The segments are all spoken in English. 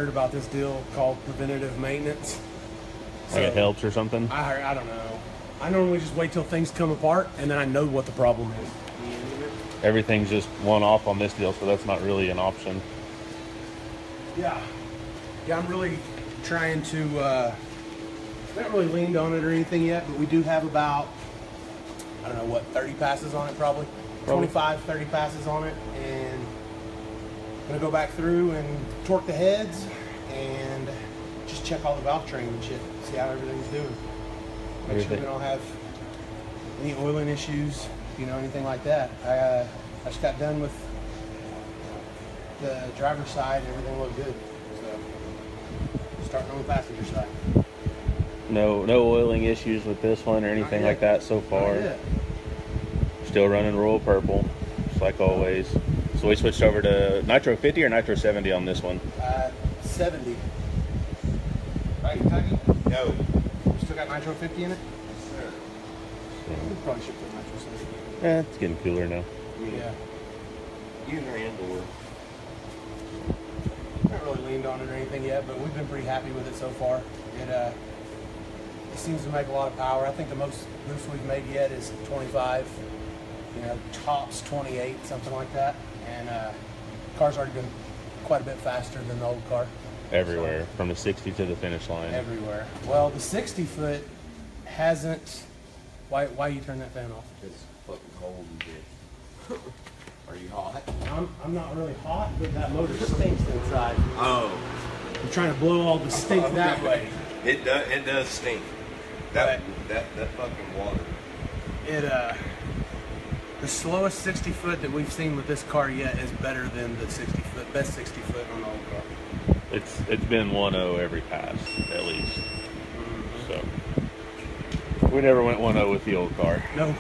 heard about this deal called preventative maintenance. Like it helps or something? I don't know. I normally just wait till things come apart, and then I know what the problem is. Everything's just one-off on this deal, so that's not really an option. Yeah, I'm really trying to, we haven't really leaned on it or anything yet, but we do have about, I don't know what, 30 passes on it probably. 25, 30 passes on it, and I'm going to go back through and torque the heads and just check all the valve train and shit, see how everything's doing. Make sure we don't have any oiling issues, anything like that. I just got done with the driver's side and everything looked good. So, starting on the passenger side. No oiling issues with this one or anything like that so far. Still running Royal Purple, just like always. So we switched over to Nitro 50 or Nitro 70 on this one? 70. Right, Kentucky? No. Still got Nitro 50 in it? Sir. We probably should put Nitro 70 in it. Yeah, it's getting cooler now. Yeah. Either and/or. Not really leaned on it or anything yet, but we've been pretty happy with it so far. It seems to make a lot of power. I think the most boost we've made yet is 25. Tops 28, something like that. And car's already been quite a bit faster than the old car. Everywhere, from the 60 to the finish line. Everywhere. Well, the 60 foot hasn't. Why you turn that fan off? It's fucking cold and shit. Are you hot? I'm not really hot, but that motor stinks inside. Oh. I'm trying to blow all the stink that way. It does stink. That fucking water. The slowest 60 foot that we've seen with this car yet is better than the 60 foot, best 60 foot on the old car. It's been 1.0 every pass, at least. So we never went 1.0 with the old car. No.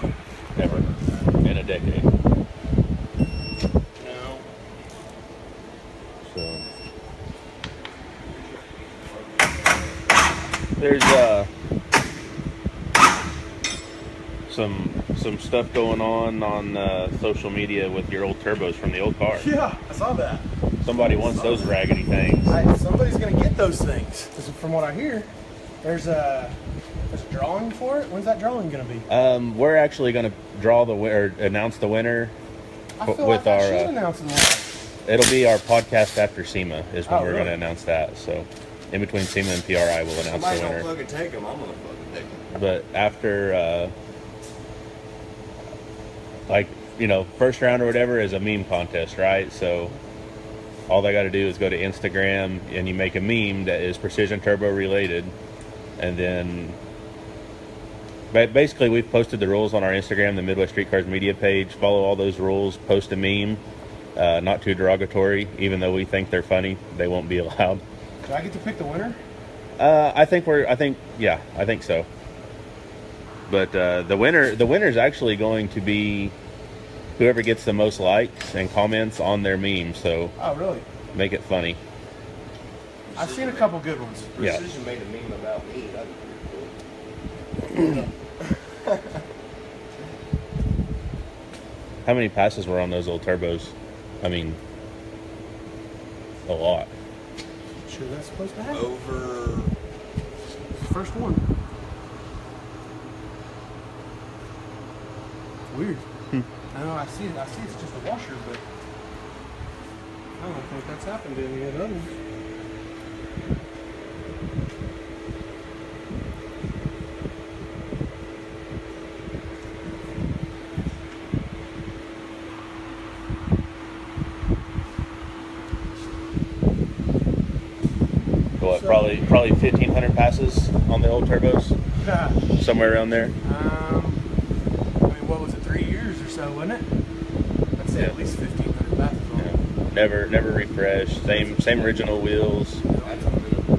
Never. In a decade. No. So there's some stuff going on social media with your old turbos from the old car. Yeah, I saw that. Somebody wants those raggedy things. Somebody's gonna get those things. 'Cause from what I hear, there's a drawing for it. When's that drawing gonna be? We're actually gonna announce the winner I feel with like I our. should announce the winner. It'll be our podcast after SEMA is when we're really? gonna announce that. So in between SEMA and PRI, we'll announce Somebody the don't winner. fucking take them. I'm gonna fucking take them. But after, first round or whatever is a meme contest, right? So all they got to do is go to Instagram and you make a meme that is Precision Turbo related. And then basically we've posted the rules on our Instagram, the Midwest Street Cars Media page. Follow all those rules, post a meme, not too derogatory, even though we think they're funny, they won't be allowed. Do I get to pick the winner? I think so. But the winner is actually going to be whoever gets the most likes and comments on their meme. So Oh, really? make it funny. I've seen a couple good ones. Yeah. Precision made a meme about me. That'd be pretty cool. How many passes were on those old turbos? I mean, a lot. Sure, that's supposed to happen. Over. First one. It's weird. I know. I see it. It's just a washer, but I don't think that's happened to any of the others. What, probably 1,500 passes on the old turbos, somewhere around there. What was it? 3 years or so, wasn't it? I'd say at least 1,500 passes on it. Never refreshed. Same original wheels. That's a minimum.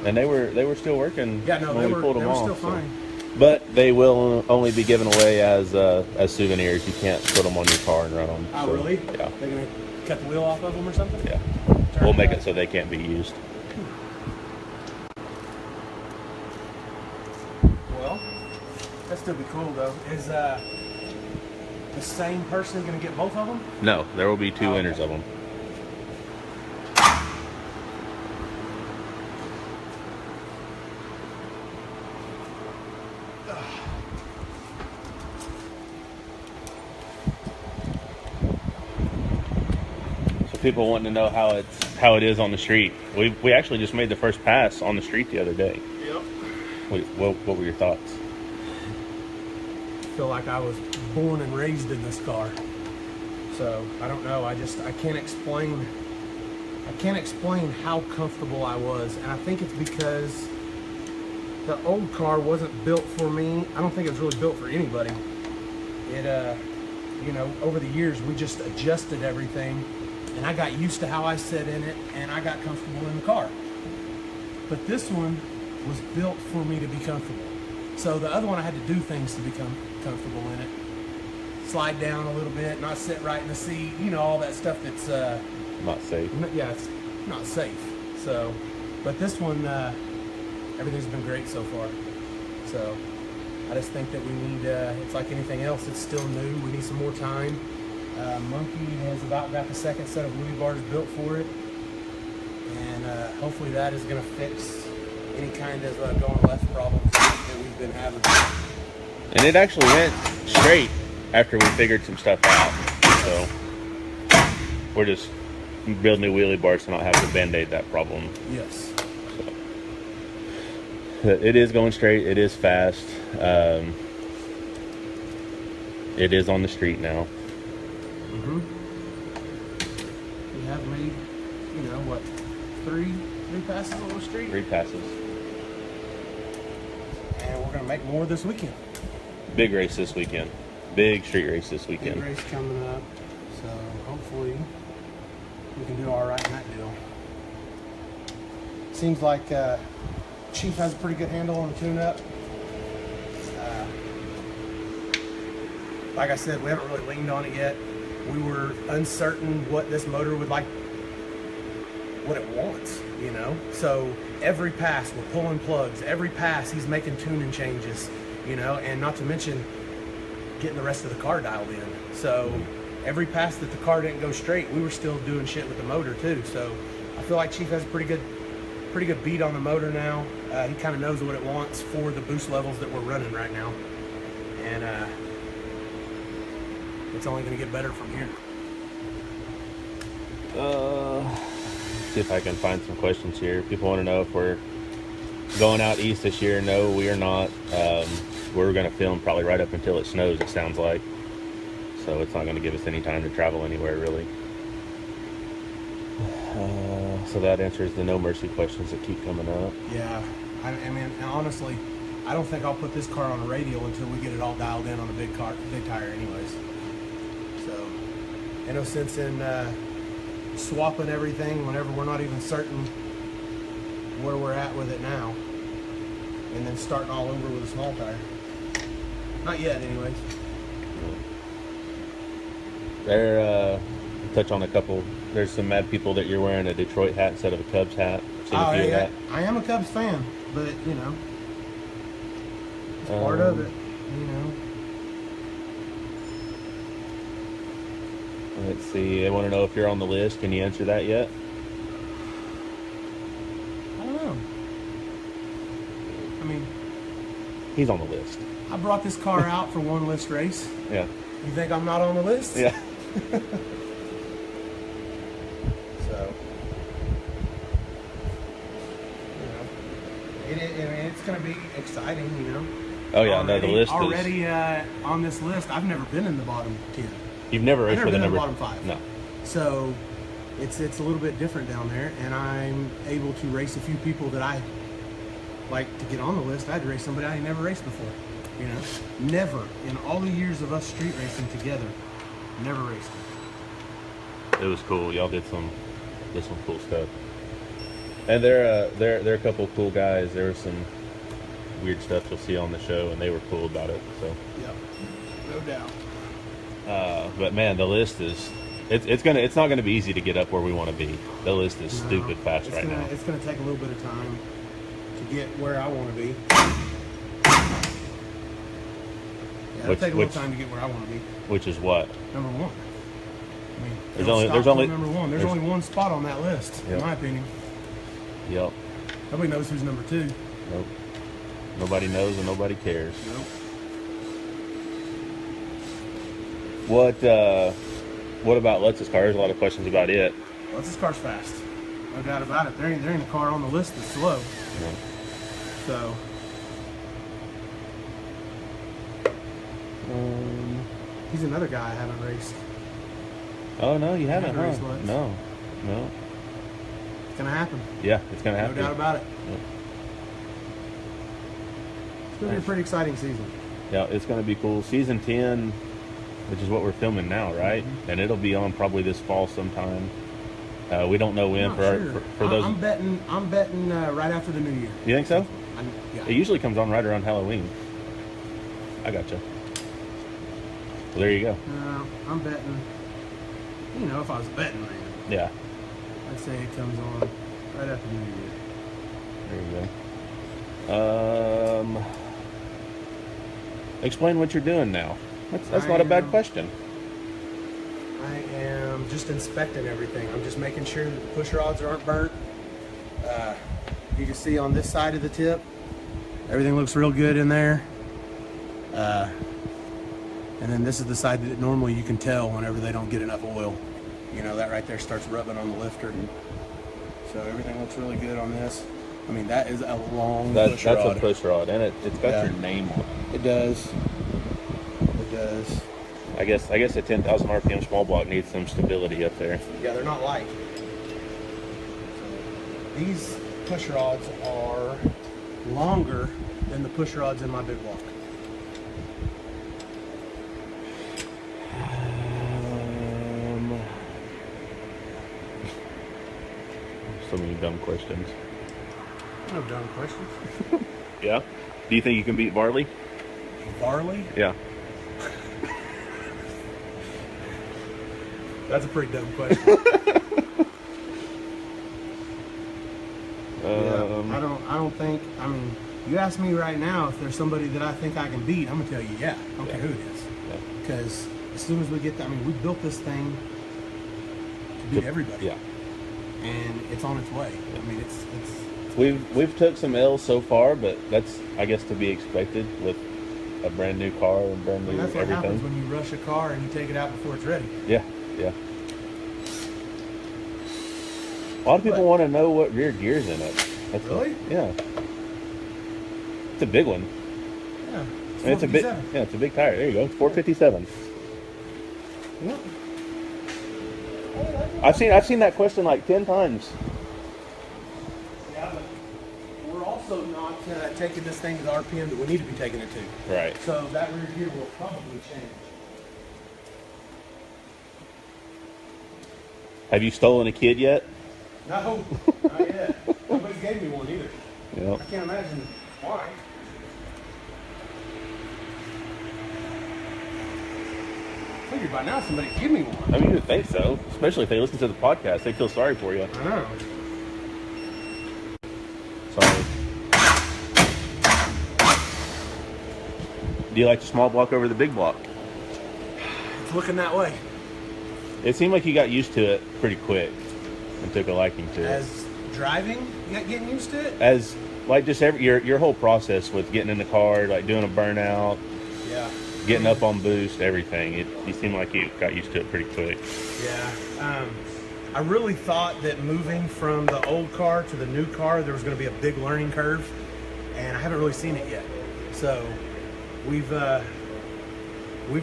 And they were still working Yeah, no, when they we were pulled them off. still so. fine. But they will only be given away as souvenirs. You can't put them on your car and run them. Oh, So, really? Yeah. They're gonna cut the wheel off of them or something? Yeah. Turn We'll make back. it so they can't be used. Well, that'd still be cool though. the same person going to get both of them? No, there will be two Oh, okay. winners of them. So people wanting to know how it is on the street. We actually just made the first pass on the street the other day. Yep. What were your thoughts? I feel like I was born and raised in this car. So I don't know. I can't explain how comfortable I was. And I think it's because the old car wasn't built for me. I don't think it was really built for anybody. It, you know, over the years, we just adjusted everything, and I got used to how I sat in it, and I got comfortable in the car. But this one was built for me to be comfortable. So the other one, I had to do things to become comfortable in it. Slide down a little bit, not sit right in the seat, you know, all that stuff that's Not safe. yeah, it's not safe. So, but this one, everything's been great so far. So I just think that we need, it's like anything else, it's still new. We need some more time. Monkey has about got the second set of Louis bars built for it. And hopefully that is going to fix any kind of going left problems that we've been having. And it actually went straight after we figured some stuff out. So we're just building new wheelie bars to not have to band-aid that problem. Yes. It is going straight. It is fast. It is on the street now. Mm-hmm. We have made, you know, what, three passes on the street? 3 passes. And we're going to make more this weekend. Big race this weekend. Big street race this Big weekend. race coming up. So hopefully we can do all right in that deal. Seems like Chief has a pretty good handle on the tune-up. Like I said, we haven't really leaned on it yet. We were uncertain what this motor would like, what it wants, you know? So every pass, we're pulling plugs. Every pass, he's making tuning changes, you know? And not to mention getting the rest of the car dialed in. So every pass that the car didn't go straight, we were still doing shit with the motor too. So I feel like Chief has a pretty good beat on the motor now. He kind of knows what it wants for the boost levels that we're running right now. And it's only going to get better from here. See if I can find some questions here. People want to know if we're going out east this year. No, we are not. We're going to film probably right up until it snows, it sounds like. So it's not going to give us any time to travel anywhere, really. So that answers the no mercy questions that keep coming up. Yeah, I mean, and honestly, I don't think I'll put this car on a radial until we get it all dialed in on a big tire anyways. So, ain't no sense in swapping everything whenever we're not even certain where we're at with it now, and then starting all over with a small tire. Not yet, anyways. There, touch on a couple. There's some mad people that you're wearing a Detroit hat instead of a Cubs hat. Seen a few of that. I am a Cubs fan, but you know, it's part of it. You know. Let's see. I want to know if you're on the list. Can you answer that yet? I don't know. I mean, He's on the list. I brought this car out for one list race. Yeah. You think I'm not on the list? Yeah. So, you know, it's going to be exciting, you know. Oh yeah. No, the list is. already on this list. I've never been in the bottom 10. You've never raced I've never with a been in the number. bottom 5. No. So it's a little bit different down there, and I'm able to race a few people that I like to get on the list. I had to race somebody I ain't never raced before. You know, never in all the years of us street racing together, never raced. It was cool. Y'all did some cool stuff. And they're a couple cool guys. There was some weird stuff you'll see on the show, and they were cool about it. So. Yep, no doubt. But man, the list is. It's not gonna be easy to get up where we want to be. The list is stupid fast right now. It's gonna take a little bit of time to get where I want to be. Yeah, it'll take a little time to get where I want to be. Which is what? Number one. I mean, There's it'll only- stop there's till only- number one. There's only one spot on that list, Yep. in my opinion. Yep. Nobody knows who's number two. Nope. Nobody knows and nobody cares. Nope. What about Lutz's car? There's a lot of questions about it. Well, this car's fast. No doubt about it. There ain't a car on the list that's slow. No. So, he's another guy I haven't raced. Oh no, you haven't, Never huh? raced Lutz. No. It's gonna happen. Yeah, it's gonna No happen. doubt about it. Yep. It's gonna be a pretty exciting season. Yeah, it's gonna be cool. Season 10, which is what we're filming now, right? Mm-hmm. And it'll be on probably this fall sometime. We don't know when. I'm not sure. For those, I'm betting right after the new year. you think so? Yeah. It usually comes on right around Halloween. I gotcha. Well, there you go. No, I'm betting. You know, if I was betting, man, Yeah, I'd say it comes on right after the new year. there you go. Explain what you're doing now. That's not a bad question. I am just inspecting everything. I'm just making sure that the push rods aren't burnt. You can see on this side of the tip, everything looks real good in there. And then this is the side that normally you can tell whenever they don't get enough oil. You know, that right there starts rubbing on the lifter. So everything looks really good on this. I mean, that is a long push That's rod. a push rod, and it's got Yeah. your name on it. It does. It does. I guess a 10,000 RPM small block needs some stability up there. Yeah, they're not light. These push rods are longer than the push rods in my big block. So many dumb questions. No dumb questions. Yeah. Do you think you can beat Varley? Barley? Yeah. That's a pretty dumb question. I don't think, I mean, you ask me right now if there's somebody that I think I can beat, I'm gonna tell you, yeah. I don't care who it is. Yeah. Because as soon as we get that, I mean, we built this thing to beat everybody. Yeah. And it's on its way. I mean, it's We've took some L's so far, but that's, I guess, to be expected with a brand new car and brand I new mean, that's what happens everything. when you rush a car and you take it out before it's ready. Yeah, yeah. A lot of people want to know what rear gear's in it. That's Really? Yeah. It's a big one. Yeah. And it's a big, 457. yeah, it's a big tire. There you go. It's 457. Yeah. I've seen that question like 10 times. Yeah, but we're also not taking this thing to the RPM that we need to be taking it to. Right. So that rear gear will probably change. Have you stolen a kid yet? No, not yet. Nobody gave me one either. Yep. I can't imagine why. I figured by now somebody give me one. I mean, you would think so. Especially if they listen to the podcast, they feel sorry for you. I know. Sorry. Do you like the small block over the big block? It's looking that way. It seemed like you got used to it pretty quick and took a liking to it. As driving, you getting used to it? As like just your whole process with getting in the car, like doing a burnout, Yeah. getting up on boost, everything. You seem like you got used to it pretty quick. Yeah. I really thought that moving from the old car to the new car, there was going to be a big learning curve, and I haven't really seen it yet. So we've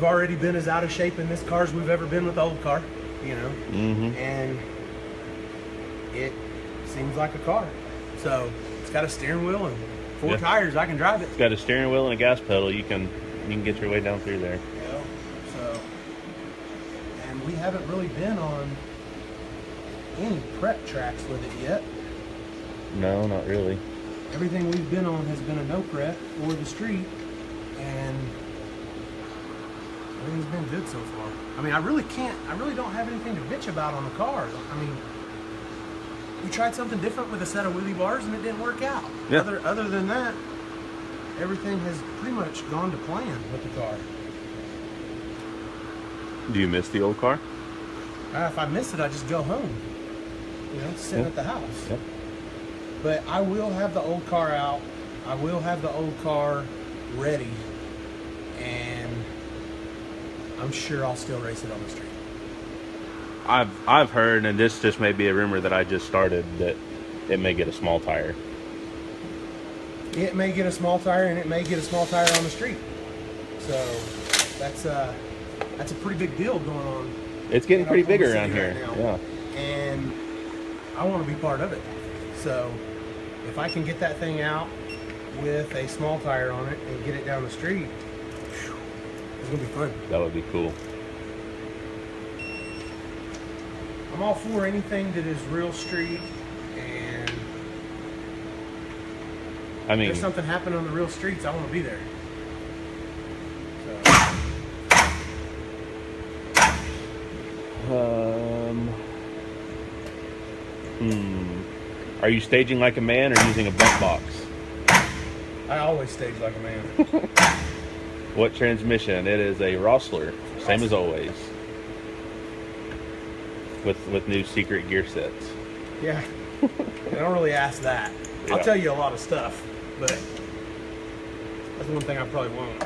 already been as out of shape in this car as we've ever been with the old car, you know, and it seems like a car. So it's got a steering wheel and four Yeah. tires. I can drive it. It's got a steering wheel and a gas pedal. You can get your way down through there. You know, so, and we haven't really been on any prep tracks with it yet. No, not really. Everything we've been on has been a no prep or the street, and everything's been good so far. I mean, I really don't have anything to bitch about on the car. I mean, we tried something different with a set of wheelie bars and it didn't work out. Yeah. Other than that, everything has pretty much gone to plan with the car. Do you miss the old car? If I miss it, I just go home. You know, sitting Yeah. at the house. Yeah. But I will have the old car out. I will have the old car ready. And I'm sure I'll still race it on the street. I've heard, and this just may be a rumor that I just started, that it may get a small tire. It may get a small tire, and it may get a small tire on the street. So that's a pretty big deal going on. It's getting in pretty big Oklahoma around City here. right now. Yeah. And I want to be part of it. So if I can get that thing out with a small tire on it and get it down the street, whew, it's gonna be fun. That would be cool. I'm all for anything that is real street, and I if mean, there's something happening on the real streets, I want to be there. are you staging like a man or using a bump box? I always stage like a man. What transmission? It is a Rossler, same as always. With new secret gear sets. Yeah. I don't really ask that. Yeah. I'll tell you a lot of stuff, but that's one thing I probably won't.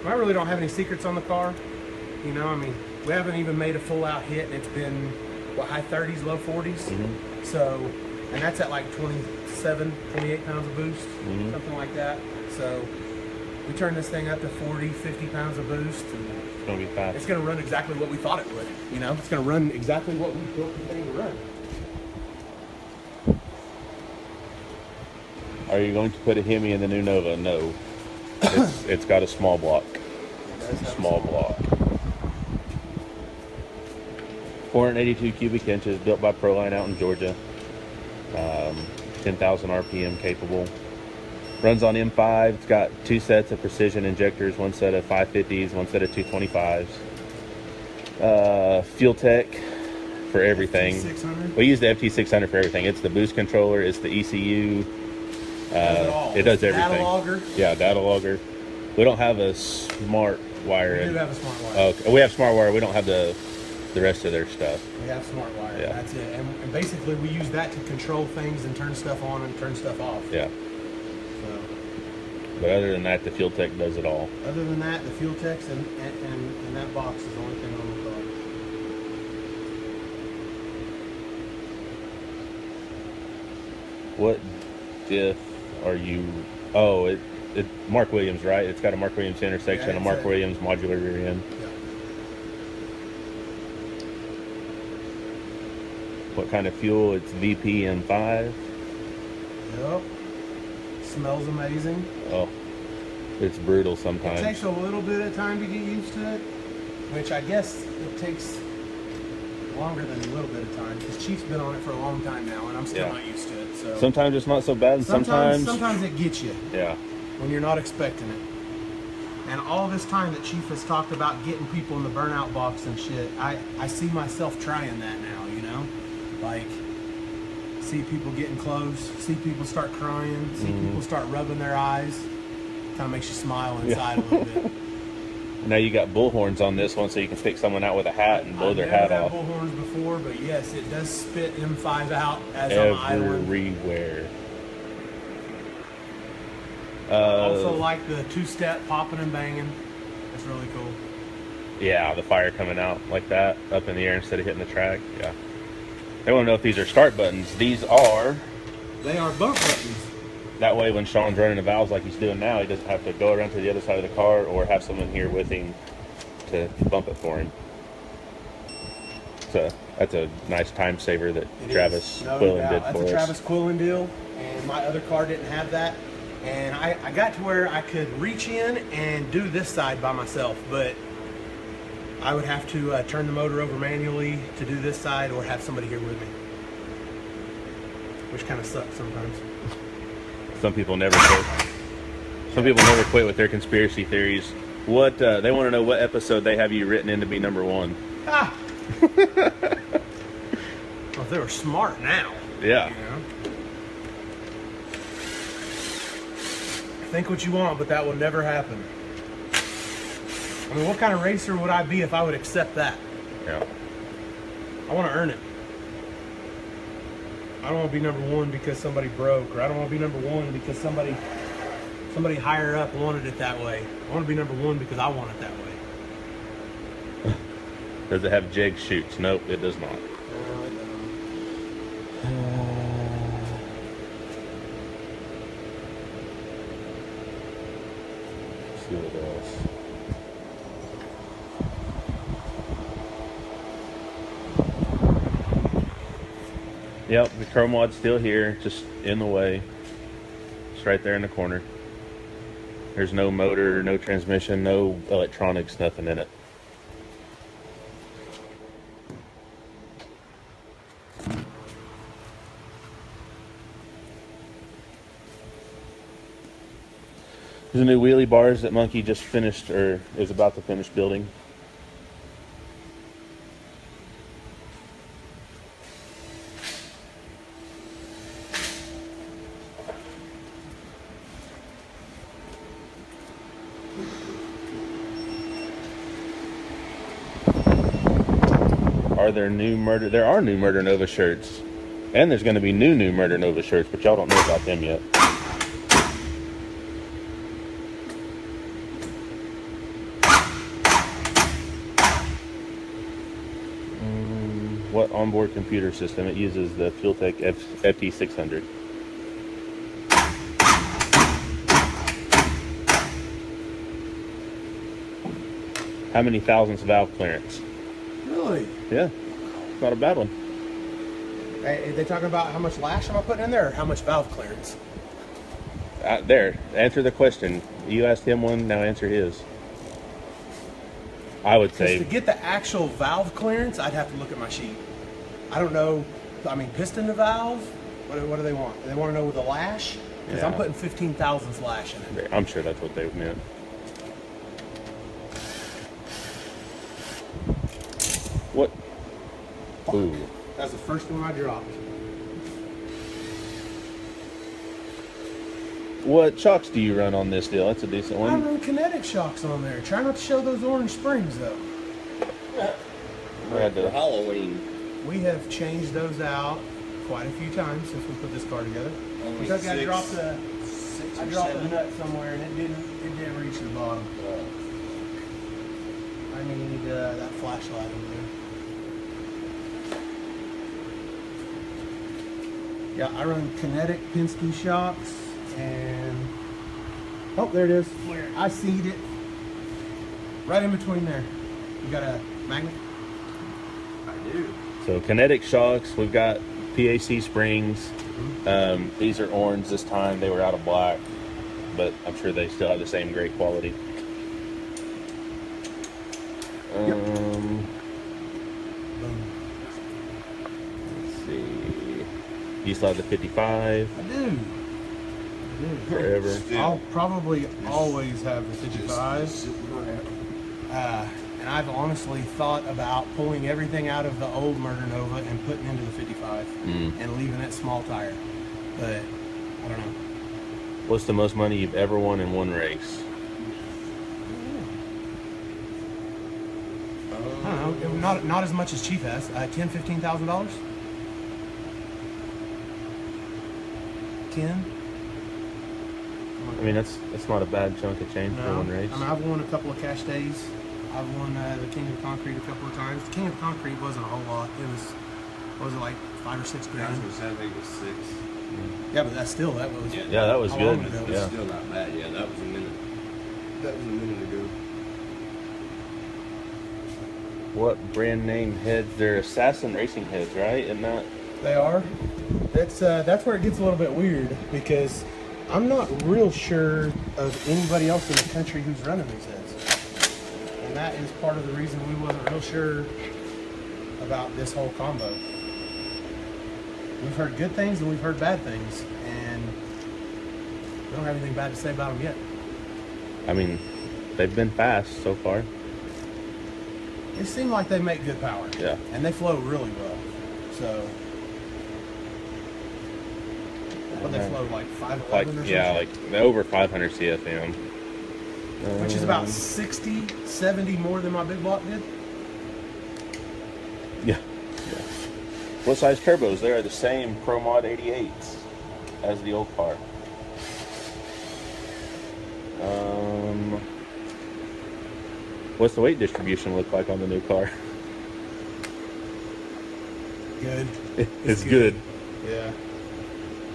I really don't have any secrets on the car. You know, I mean, we haven't even made a full out hit, and it's been, what, high 30s, low 40s? Mm-hmm. So, and that's at like 27, 28 pounds of boost, Mm-hmm. something like that. So, we turn this thing up to 40, 50 pounds of boost, and It's gonna be fast. it's going to run exactly what we thought it would. You know, it's going to run exactly what we built the thing to run. Are you going to put a Hemi in the new Nova? No. It's got a small block. Small block. 482 cubic inches, built by Proline out in Georgia. 10,000 RPM capable. Runs on M5. It's got two sets of precision injectors, one set of 550s, one set of 225s. Fuel Tech for everything. 600. We use the FT600 for everything. It's the boost controller, it's the ECU. It does everything. Data logger. Yeah, data logger. We don't have a smart wire. We do in- have a smart wire. Okay. We have smart wire. We don't have the rest of their stuff. We have smart wire. Yeah. That's it. And basically, we use that to control things and turn stuff on and turn stuff off. Yeah. So, But other than that, the Fuel Tech does it all. other than that, the fuel techs and that box is the only thing on the car. What diff are you? Oh, it Mark Williams, right? It's got a Mark Williams intersection, Yeah, a it's Mark a- Williams modular rear end. Yeah. What kind of fuel? It's VP M5. Yep. Smells amazing. Oh, it's brutal It sometimes. takes a little bit of time to get used to it, which I guess it takes longer than a little bit of time because Chief's been on it for a long time now, and I'm still Yeah. not used to it. So Sometimes it's not so bad, and sometimes it gets you yeah. when you're not expecting it. And all this time that Chief has talked about getting people in the burnout box and shit, I see myself trying that now, you know? Like, see people getting close, see people start crying, see people start rubbing their eyes. Kind of makes you smile inside a little bit. Now you got bullhorns on this one, so you can pick someone out with a hat and blow I've their never hat had off bullhorns before, but yes, it does spit M5 out as I'm idling. everywhere. Also like the two-step popping and banging. That's really cool. Yeah, the fire coming out like that, up in the air instead of hitting the track. Yeah. They want to know if these are start buttons. These are. They are bump buttons. That way, when Sean's running the valves like he's doing now, he doesn't have to go around to the other side of the car or have someone here with him to bump it for him. So that's a nice time saver that It Travis is, no Quillen doubt. did That's for a us. Travis Quillen deal, and my other car didn't have that. And I got to where I could reach in and do this side by myself, but I would have to turn the motor over manually to do this side or have somebody here with me, which kind of sucks sometimes. Some people never quit. Some people never quit with their conspiracy theories. What they want to know what episode they have you written in to be number one. Ah! Well, if they were smart now. Yeah. You know? Think what you want, but that will never happen. I mean, what kind of racer would I be if I would accept that? Yeah. I want to earn it. I don't want to be number one because somebody broke, or I don't want to be number one because somebody higher up wanted it that way. I want to be number one because I want it that way. Does it have jig chutes? Nope, it does not. Let's see what else. Yep, the chrome wad's still here, just in the way. It's right there in the corner. There's no motor, no transmission, no electronics, nothing in it. There's a new wheelie bars that Monkey just finished, or is about to finish building. Are there new Murder? There are new Murder Nova shirts, and there's going to be new Murder Nova shirts, but y'all don't know about them yet. What onboard computer system? It uses the Fueltech FT600. How many thousandths valve clearance? Really? Yeah, not a bad one. Hey, are they talking about how much lash am I putting in there, or how much valve clearance? There, answer the question. You asked him one, now answer his. I would say To get the actual valve clearance, I'd have to look at my sheet. I don't know. I mean, piston to valve. What do they want? They want to know with the lash, because I'm Yeah. putting 15 thousandths lash in it. I'm sure that's what they meant. What? Ooh. That's the first one I dropped. What shocks do you run on this deal? That's a decent I one. run kinetic shocks on there. Try not to show those orange springs though. We had For to- Halloween. We have changed those out quite a few times since we put this car together. Only Because I six- dropped six I or dropped the seven. nut somewhere and it didn't reach the bottom. I need that flashlight over there. Yeah, I run kinetic Penske shocks and oh, there it is. I seed it right in between there. You got a magnet? I do. So kinetic shocks, we've got PAC springs. These are orange this time. They were out of black, but I'm sure they still have the same great quality. Boom. Let's see. You still have the 55 I do. forever. Still. I'll probably always have the Just 55. sitting around. And I've honestly thought about pulling everything out of the old Murder Nova and putting into the 55 and leaving it small tire. But I don't know. What's the most money you've ever won in one race? I don't know. Not as much as Chief has. $10,000-$15,000. 10. I mean, that's not a bad chunk of change for No. one race. I mean, I've won a couple of cash days. I've won the King of Concrete a couple of times. The King of Concrete wasn't a whole lot. It was, what was it, like 5 or 6 I grand? was gonna say, I think it was 6. Yeah, but that's still, that was. Yeah, that was How good. long ago? It's Yeah. still not bad. Yeah, that was a minute. That was a minute ago. What brand name heads? They're Assassin Racing heads, right? And not. They are. That's where it gets a little bit weird because I'm not real sure of anybody else in the country who's running these heads, and that is part of the reason we wasn't real sure about this whole combo. We've heard good things and we've heard bad things, and we don't have anything bad to say about them yet. I mean, they've been fast so far. They seem like they make good power. Yeah. And they flow really well. So, what they flow like 511 or Like, yeah, something? like over 500 CFM. which is about 60, 70 more than my big block did. Yeah. What size turbos? They are the same Pro Mod 88s as the old car. What's the weight distribution look like on the new car? Good. It's good. Yeah.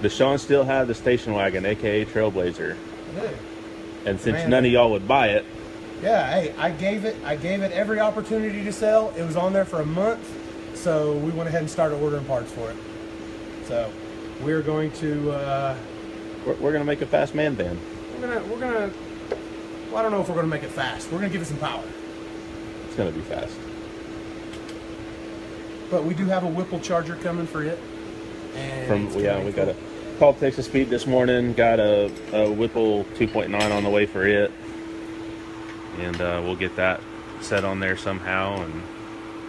Does Sean still have the station wagon, aka Trailblazer? I do. And since Man. none of y'all would buy it, Yeah, hey, I gave it every opportunity to sell. It was on there for a month, so we went ahead and started ordering parts for it. So we're going to we're gonna make a fast man van. we're gonna well, I don't know if we're gonna make it fast. We're gonna give it some power. It's gonna be fast. But we do have a Whipple charger coming for it. And it's gonna be We cool. got a called Texas Speed this morning. Got a Whipple 2.9 on the way for it, and we'll get that set on there somehow and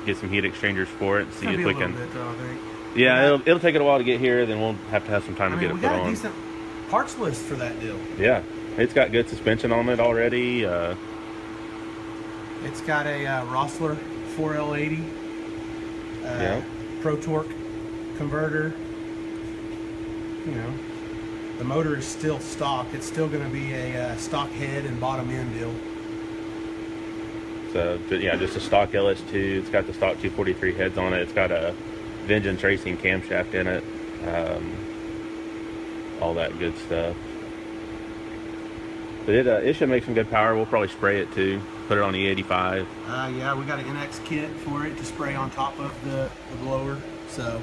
get some heat exchangers for it. And It's see gonna if be we a can. little bit, though, I think. Yeah, it'll take it a while to get here. Then we'll have to have some time I to mean, get we it put got a on. decent parts list for that deal. Yeah, it's got good suspension on it already. It's got a Rossler 4L80 Yeah. Pro Torque converter. You know, the motor is still stock. It's still going to be a stock head and bottom end deal. So yeah, just a stock LS2. It's got the stock 243 heads on it. It's got a Vengeance Racing camshaft in it. All that good stuff. But it should make some good power. We'll probably spray it too. Put it on E85. Yeah, we got an NX kit for it to spray on top of the blower. So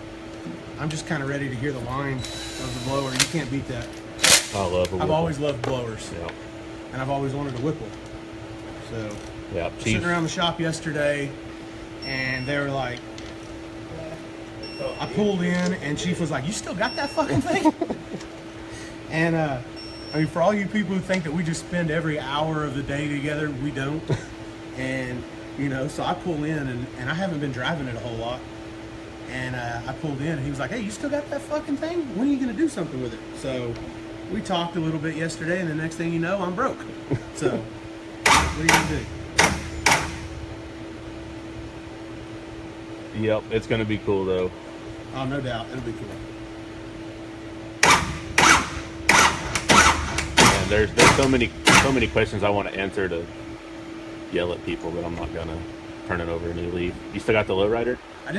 I'm just kind of ready to hear the whine of the blower. You can't beat that. I love a I've Whipple. always loved blowers, Yeah. and I've always wanted a Whipple. So Yeah. sitting around the shop yesterday, and they were like, I pulled in, and Chief was like, "You still got that fucking thing?" And I mean, for all you people who think that we just spend every hour of the day together, we don't. And you know, so I pull in, and I haven't been driving it a whole lot. And I pulled in, and he was like, "Hey, you still got that fucking thing? When are you gonna do something with it?" So we talked a little bit yesterday, and the next thing you know, I'm broke. So what are you gonna do? Yep. It's gonna be cool though. Oh, no doubt, it'll be cool. And there's so many questions I want to answer to yell at people, but I'm not gonna turn it over a new leaf. You still got the lowrider? I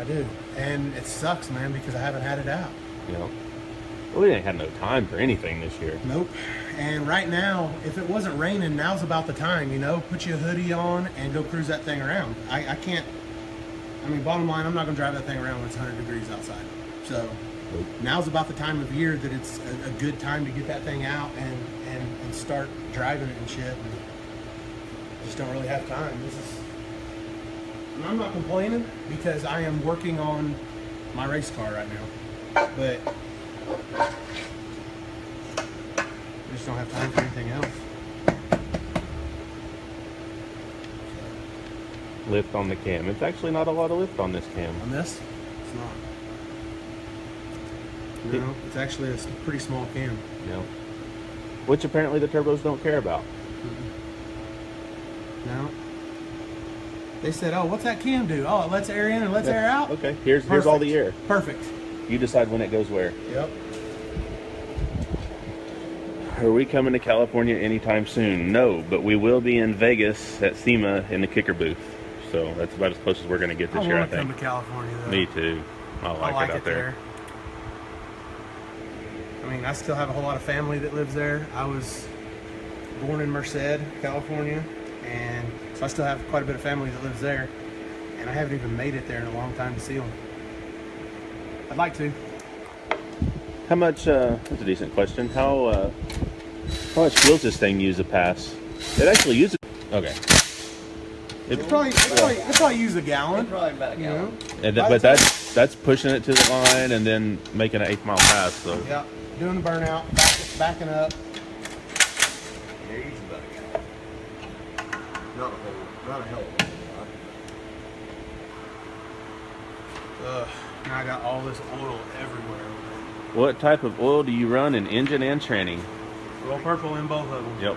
do, and it sucks, man, because I haven't had it out. You know. Well, we ain't had no time for anything this year. Nope. And right now, if it wasn't raining, now's about the time, you know, put your hoodie on and go cruise that thing around. I can't, I mean, bottom line, I'm not going to drive that thing around when it's 100 degrees outside. So now's about the time of year that it's a good time to get that thing out and start driving it and shit. And just don't really have time. And I'm not complaining because I am working on my race car right now. But I just don't have time for anything else. Lift on the cam. It's actually not a lot of lift on this cam. On this, it's not. No, it's actually a pretty small cam. You know. Which apparently the turbos don't care about. No. They said, "Oh, what's that cam do? Oh, it lets air in and lets air out." Okay, here's all the air. Perfect. You decide when it goes where. Yep. Are we coming to California anytime soon? No, but we will be in Vegas at SEMA in the kicker booth. So that's about as close as we're going to get this year, I want to come think. to California though. Me too. I like it out there. I mean, I still have a whole lot of family that lives there. I was born in Merced, California, and so I still have quite a bit of family that lives there. And I haven't even made it there in a long time to see them. I'd like to. How much? That's a decent question. How much fuel does this thing use a pass? It actually uses. Okay. It's probably use a gallon. Probably about a gallon. But that's pushing it to the line and then making an 8 mile pass. So Yeah, doing the burnout, backing up. Yeah, it uses about a gallon. Not a hell of a lot. Now I got all this oil everywhere. what type of oil do you run in engine and tranny? Roll purple in both of them. Yep.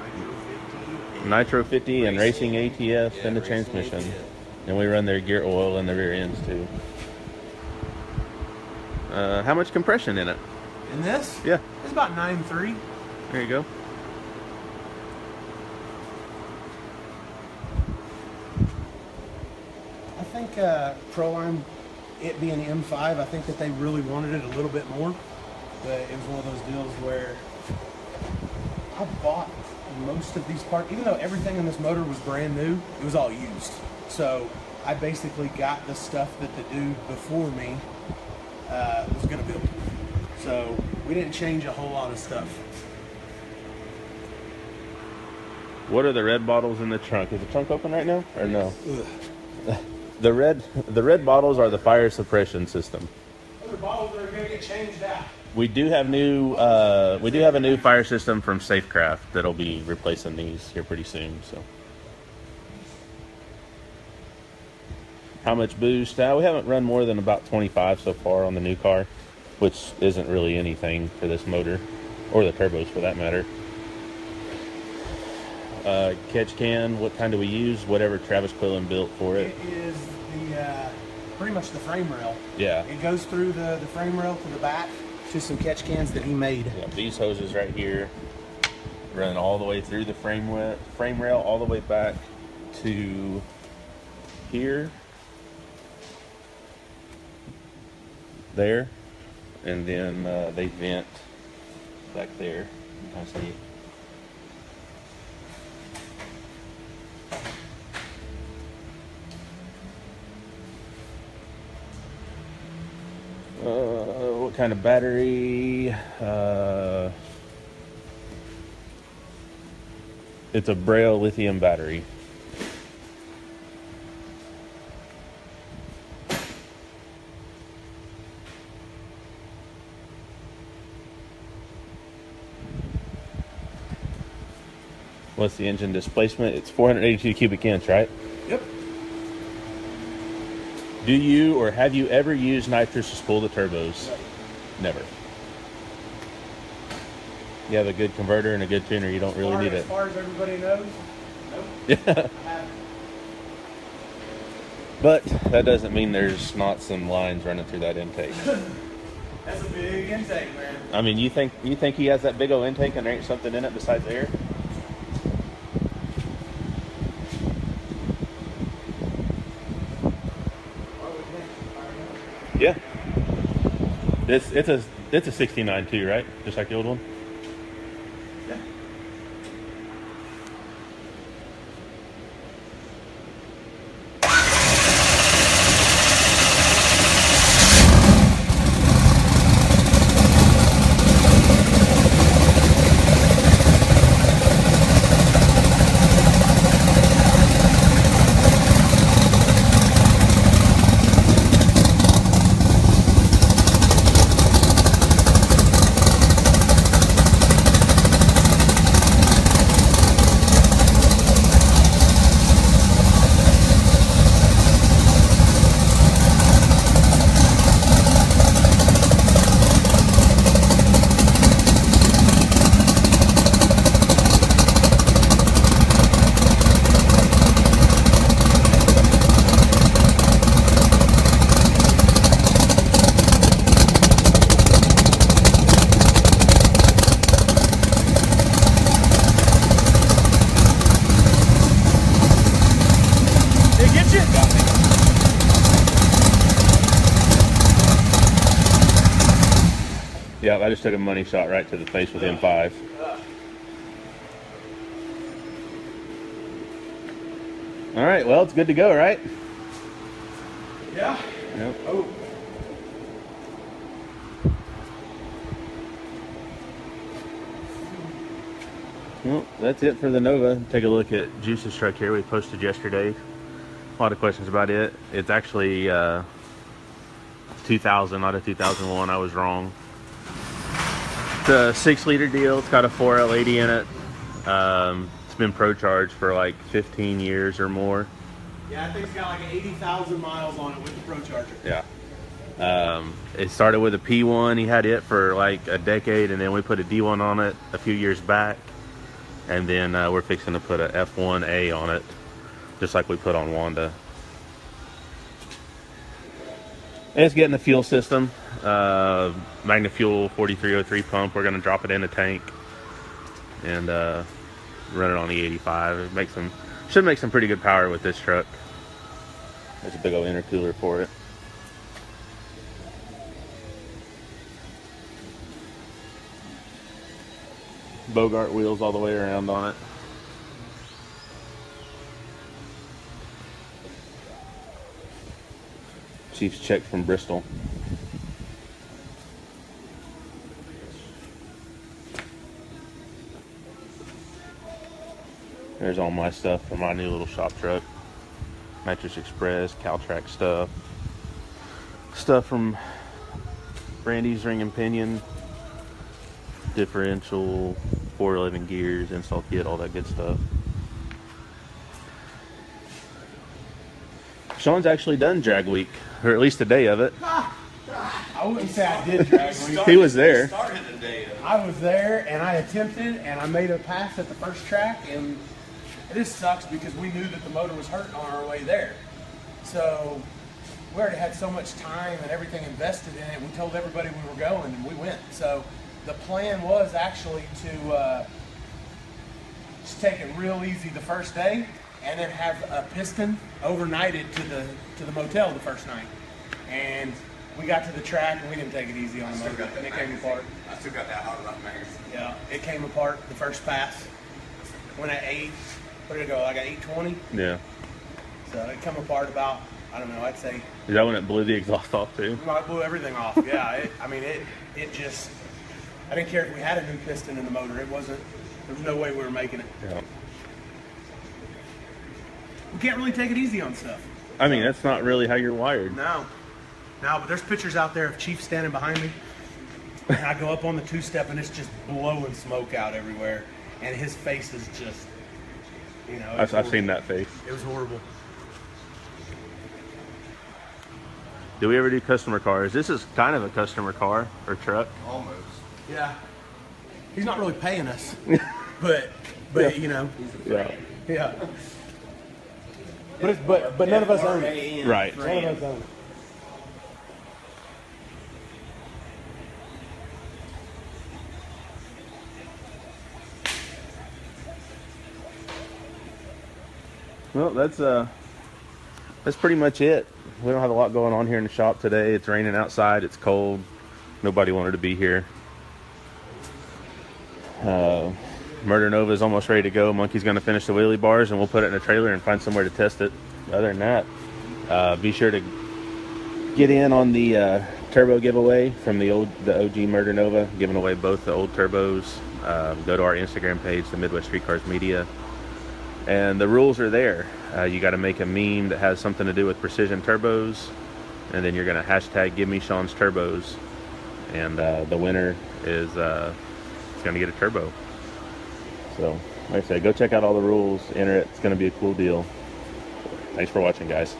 Nitro 50 and Racing ATF in the transmission. And we run their gear oil in the rear ends too. How much compression in it? In this? Yeah. It's about 9.3. There you go. I think Proline, it being M5, I think that they really wanted it a little bit more. But it was one of those deals where I bought most of these parts, even though everything in this motor was brand new, it was all used. So I basically got the stuff that the dude before me was going to build. So we didn't change a whole lot of stuff. What are the red bottles in the trunk? Is the trunk open right now or no? Ugh. The red bottles are the fire suppression system. Other bottles are going to get changed out. We do have a new fire system from Safecraft that'll be replacing these here pretty soon. So, how much boost? We haven't run more than about 25 so far on the new car, which isn't really anything for this motor or the turbos for that matter. Catch can. What kind do we use? Whatever Travis Quillen built for it. It is the pretty much the frame rail. Yeah. It goes through the frame rail to the back to some catch cans that he made. Yeah, these hoses right here run all the way through the frame rail all the way back to here, there, and then they vent back there. You can see it. What kind of battery? It's a Braille lithium battery. What's the engine displacement? It's 482 cubic inch, right? Yep. Do you or have you ever used nitrous to spool the turbos? Never. You have a good converter and a good tuner, you don't really need it. As far as everybody knows, nope. Yeah. I haven't. But that doesn't mean there's not some lines running through that intake. That's a big intake, man. I mean, you think he has that big old intake and there ain't something in it besides air? Yeah. It's a 69 too, right? Just like the old one. Yeah. Yeah, I just took a money shot right to the face with M5. All right, well, it's good to go, right? Yeah. Yep. Oh. Well, that's it for the Nova. Take a look at Juice's truck here. We posted yesterday. A lot of questions about it. It's actually 2000, not a 2001. I was wrong. It's a 6-liter deal. It's got a 4L80 in it. It's been Pro Charged for like 15 years or more. Yeah, I think it's got like 80,000 miles on it with the Pro Charger. Yeah. It started with a P1. He had it for like a decade, and then we put a D1 on it a few years back. And then we're fixing to put a F1A on it, just like we put on Wanda. And it's getting a fuel system, MagnaFuel 4303 pump. We're going to drop it in a tank and run it on E85. Should make some pretty good power with this truck. There's a big old intercooler for it. Bogart wheels all the way around on it. Chief's check from Bristol. There's all my stuff for my new little shop truck. Nitrous Express, Caltrac stuff. Stuff from Brandy's Ring and Pinion. Differential, 411 gears, install kit, all that good stuff. Sean's actually done drag week, or at least a day of it. I wouldn't say I did drag week. He was there. I was there, and I attempted, and I made a pass at the first track, and this sucks because we knew that the motor was hurting on our way there. So we already had so much time and everything invested in it. We told everybody we were going, and we went. So the plan was actually to just take it real easy the first day, and then have a piston overnighted to the motel the first night. And we got to the track, and we didn't take it easy on the motor, and it came apart. I still got that hot rod magazine. Yeah, it came apart the first pass. Went at 8. What did it go? Like at 820. Yeah. So it come apart about, I don't know, I'd say. Is that when it blew the exhaust off too? Well, it blew everything off. Yeah. It just. I didn't care if we had a new piston in the motor. It wasn't. There was no way we were making it. Yeah. We can't really take it easy on stuff. I mean, that's not really how you're wired. No, but there's pictures out there of Chief standing behind me, and I go up on the two-step, and it's just blowing smoke out everywhere, and his face is just, you know. I've seen that face. It was horrible. Do we ever do customer cars? This is kind of a customer car or truck. Almost. Yeah. He's not really paying us, but Yeah. you know, Yeah. yeah. But none of us own it. Right. None of us own it. Well, that's pretty much it. We don't have a lot going on here in the shop today. It's raining outside. It's cold. Nobody wanted to be here. Murder Nova is almost ready to go. Monkey's going to finish the wheelie bars, and we'll put it in a trailer and find somewhere to test it. Other than that, be sure to get in on the turbo giveaway from the OG Murder Nova, giving away both the old turbos. Go to our Instagram page, the Midwest Street Cars Media, and the rules are there. You got to make a meme that has something to do with precision turbos, and then you're going to hashtag Give Me Sean's Turbos, and the winner is going to get a turbo. So, like I said, go check out all the rules, enter it. It's going to be a cool deal. Thanks for watching, guys.